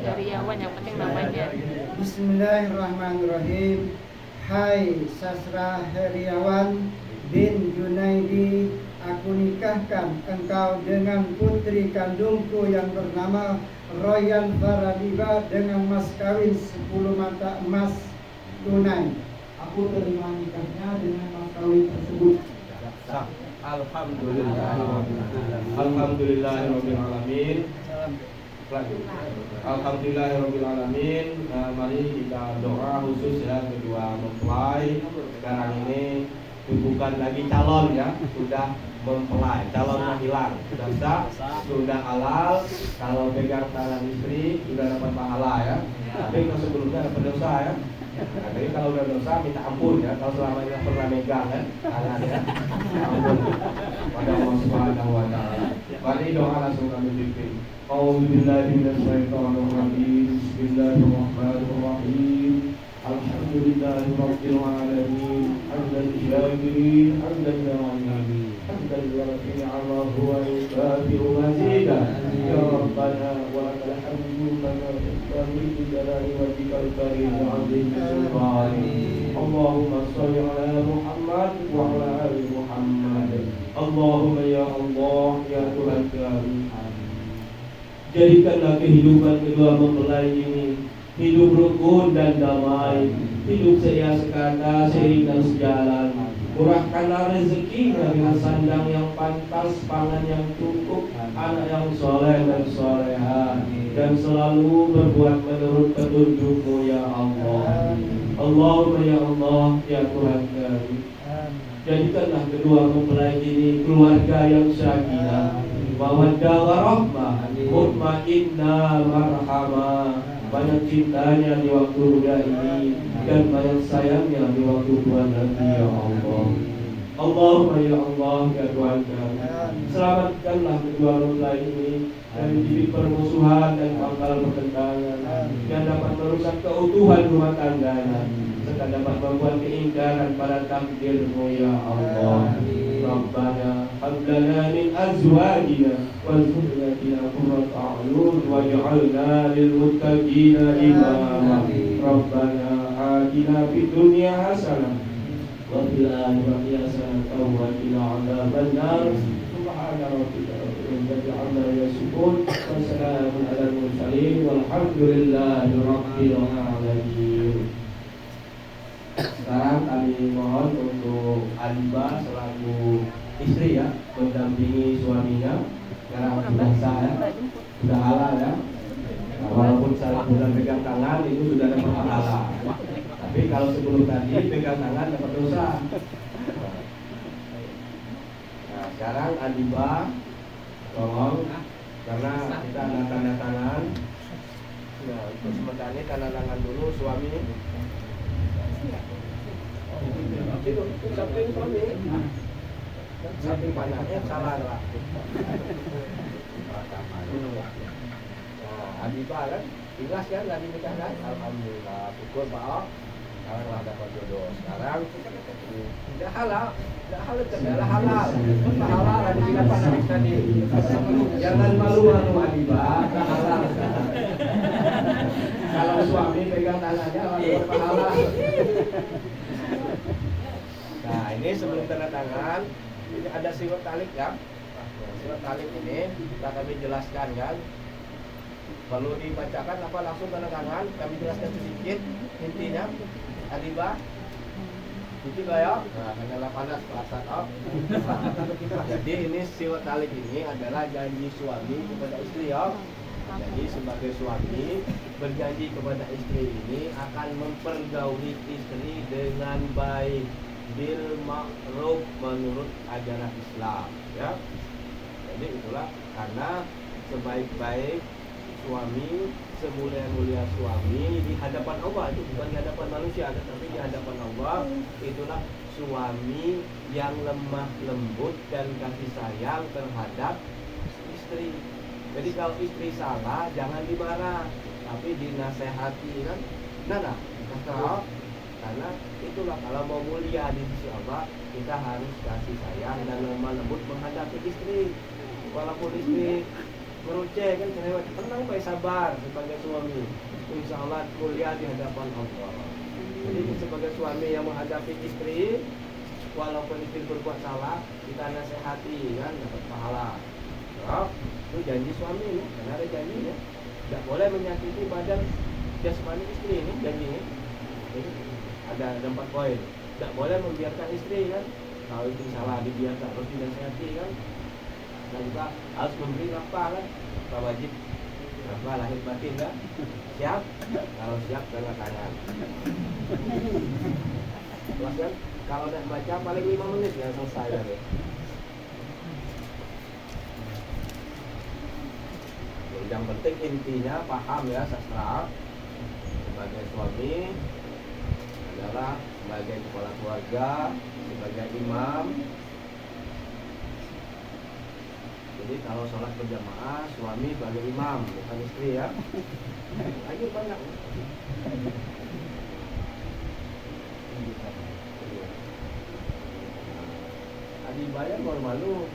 Heriawan yang penting namanya. Bismillahirrahmanirrahim. Hai sastra Heriawan bin Junaidi, aku nikahkan engkau dengan putri kandungku yang bernama Royan Faradiba dengan mas kawin 10 mata emas tunai. Aku terima nikahnya dengan mas kawin tersebut. Alhamdulillahirrabbil alamin. Mari kita doa khusus ya kedua mempelai. Sekarang ini bukan lagi calon ya, sudah mempelai. Calonnya hilang, sudah sah, sudah halal. Kalau pegang tangan istri sudah dapat pahala ya. Tapi kalau sebelumnya dapat dosa ya. Nah, jadi kalau udah dosa minta ampun ya. Kalau selama ini pernah megang kan tangan ya, ampun pada Allah Subhanahu wa taala. Mari doa langsung kami pimpin. A'udzubillahi minasyaitonirrajim. Bismillahirrahmanirrahim. Alhamdulillahirabbil alamin. Hamdan syakirin, hamdan na'imin. Hamdan lillahi 'amahu wa yukafi'u mazidah. Ya Rabbana wa lakal hamdu kama yanbaghi li jalali wajhikal karim wa 'azimi sultanik. Allahumma shalli 'ala Muhammad wa 'ala ali Muhammad. Allahumma ya Allah ya Tuhan kami, jadikanlah kehidupan kedua mempelai ini hidup rukun dan damai, hidup seia sekata, seiring dan sejalan. Murahkanlah rezekinya dengan sandang yang pantas, pangan yang cukup, anak yang soleh dan soleha, dan selalu berbuat menurut petunjuk-Mu ya Allah. Allahumma ya Allah ya Tuhan kami, jadikanlah kedua mempelai ini keluarga yang sakinah, mawaddah warahmah, mutmainnah marhamah, banyak cintanya di waktu muda ini dan banyak sayangnya di waktu tua nanti ya Allah. Allahumma ya Allah ya Tuhan kami, selamatkanlah kedua mempelai ini dari bibit permusuhan dan pangkal pertentangan yang dapat merusak keutuhan rumah tangganya, serta dapat membuat keingkaran pada takdir-Mu ya Allah. Rabbana hab lana min azwajina wa dhurriyyatina qurrata a'yun waj'alna lil muttaqina imama. Rabbana atina fid dunya hasanah wa fil akhirati hasanah wa qina 'adzabannar. Subhana rabbika rabbil izzati 'amma yasifun wa salamun 'alal mursalin walhamdulillahi rabbil alamin. Sekarang kami mohon untuk Alibah selaku istri ya, mendampingi suaminya. Sekarang sudah sah ya, sudah halal ya. Nah, walaupun salah bulan pegang tangan itu sudah dapat pahala. Tapi kalau sebelum tadi pegang tangan dapat dosa. Nah sekarang Alibah tolong karena kita ada tanda tangan. Nah, untuk sementara ini tanda tangan dulu suami. Samping suami. Samping panahnya salah lah. Nah, Adibah kan, ikhlas kan nggak dinikah kan? Alhamdulillah, syukur Pak Ok. Sekarang lah dapat jodoh. Sekarang tidak halal, tidak halal, tidak halal. Halal ada di depan hadis tadi. Jangan malu-malu Adibah, tak halal. Kalau suami pegang tangannya lalu halal. Nah, ini sebelum tanda tangan, ini ada siwat talik ya. Siwat talik ini kita kami jelaskan kan. Perlu dibacakan apa langsung tanda tangan? Kami jelaskan sedikit intinya. Adibah, itu ya. Nah, hanyalah panas panas op. Jadi ini siwat talik ini adalah janji suami kepada istri ya. Jadi sebagai suami berjanji kepada istri ini akan mempergauli istri dengan baik, bil ma'ruf menurut ajaran Islam ya. Jadi itulah karena sebaik-baik suami, semulia-mulia suami di hadapan Allah, itu bukan di hadapan manusia tetapi di hadapan Allah, itulah suami yang lemah lembut dan kasih sayang terhadap istri. Jadi kalau istri salah jangan dimarah, tapi dinasehati kan. Nah, karena itulah kalau mau mulia di sisi Allah, kita harus kasih sayang dan lemah lembut menghadapi istri. Walaupun istri meruceh kan cerewet, tenang baik sabar sebagai suami. Insya Allah mulia di hadapan Allah. Jadi sebagai suami yang menghadapi istri, walaupun istri berbuat salah, kita nasihati kan dapat pahala. Oh, itu janji suami ya, karena ada janjinya. Tidak boleh menyakiti badan jasmani istri ini janjinya. Jadi ada 4 poin. Tidak boleh membiarkan istri kan. Kalau istri salah dibiarkan, harus dinasihati kan. Dan juga harus memberi nafkah kan. Kita wajib nafkah lahir batin kan. Siap? Kalau siap tanda tangan. Jelas kan? Kalau udah baca paling 5 menit ya selesai kan ya. Yang penting intinya paham ya sastra sebagai suami adalah sebagai kepala keluarga, sebagai imam. Jadi kalau sholat berjamaah suami sebagai imam bukan istri ya. Ayo banyak. Adibah malu-malu.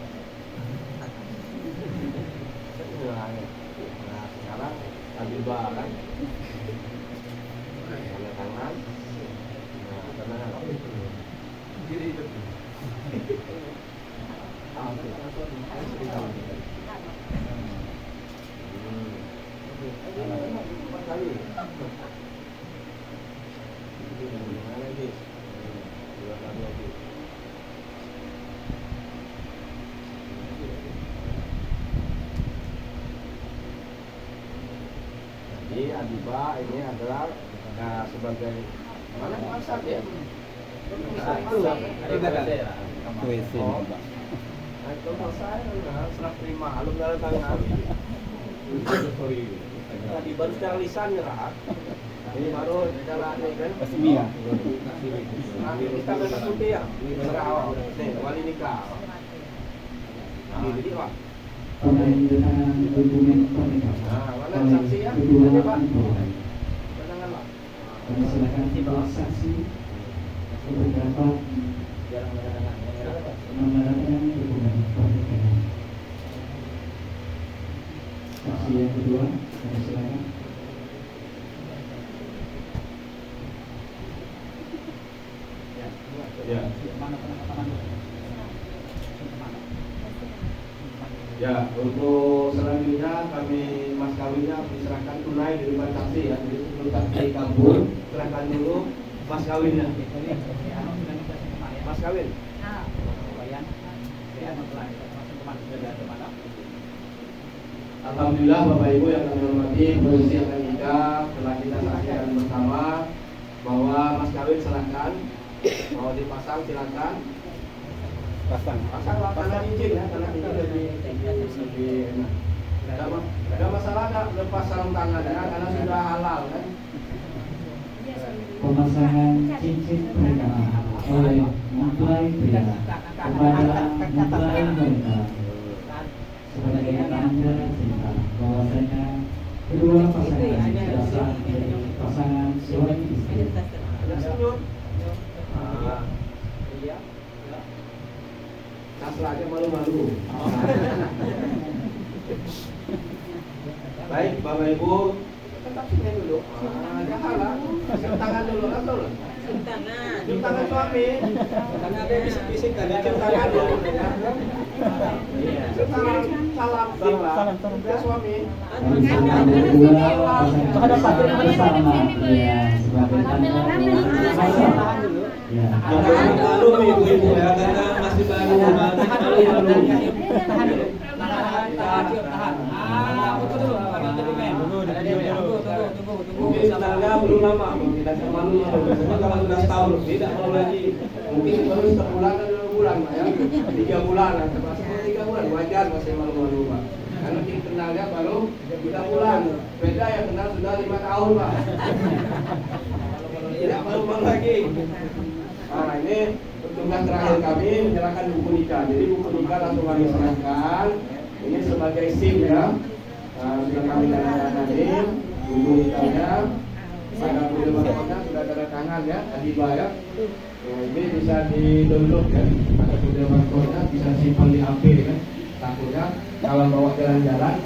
Nah, sekarang Adibah kan tanda tangan. Nah, tanda tangan kiri itu. Empat kali. Mana lagi? 2 kali lagi. Jadi Adibah ini adalah sebagai mana masak ya? Kalau saya serah terima, alum tanda tangan. Tadi baru secara lisan nyerah. Ini baru secara ini kan? Resmiya. Kita kan putih ya, serah awal. Nih wali nikah. Jadi pak. Penandatangan dokumen pernikahan Mana oleh saksi ya? kedua Ini, Pak. mempelai. Tangan pak. Kami silakan untuk saksi untuk dapat menandatangani dokumen pernikahan. Saksi yang kedua, kami silakan. Ya. Mana tangan dulu? Ya, untuk selanjutnya kami mas kawinnya diserahkan tunai di depan saksi ya. Jadi sebelum saksi kabur, serahkan dulu mas kawinnya. Mas kawin. Alhamdulillah Bapak Ibu yang kami hormati, posisi yang nikah telah kita saksikan bersama bahwa mas kawin serahkan, mau dipasang silakan. Pasanglah tanda cincin ya, tanda cincin lebih lepas sarung tangan ya, karena sudah halal kan. Pemasangan cincin pernikahan oleh mempelai pria kepada mempelai wanita sebagai tanda cinta bahwasanya kedua pasangan sudah sah menjadi pasangan suami istri. Senyum. Nasra aja malu-malu. Baik, Bapak Ibu, tetap sini dulu. Jangan lah. Cium tangan dulu, atau lah. Cium tangan suami. Karena ada yang bisik-bisik tadi. Cium tangan dulu. Cium tangan, salam. Salam ke suami. Yang kedua pasangan bersama ya sebagai tanda cinta. Ya. Malu ibu-ibu ya, karena masih baru. Tahan dulu. Tahan. Foto dulu. Tunggu. Mungkin tenaga belum lama, tidak terlalu biasanya kalau sudah setahun tidak mau lagi. Mungkin baru sebulan atau 2 bulan, Pak ya. 3 bulan, termasuk 3 bulan wajar masih malu-malu, Pak. Karena tim kenalnya baru 3 bulan. Beda yang kenal sudah 5 tahun, Pak. Tidak malu-malu lagi. Nah, ini tugas terakhir kami menyerahkan buku nikah. Jadi buku nikah langsung kami serahkan. Ini sebagai SIM ya. Sudah kami tanda tadi buku nikahnya. Pada buku barcode sudah tanda tangan ya, Adibah ya. Nah, ini bisa di-download ya. Ada buku barcode bisa simpan di HP ya. Takutnya kalau bawa jalan-jalan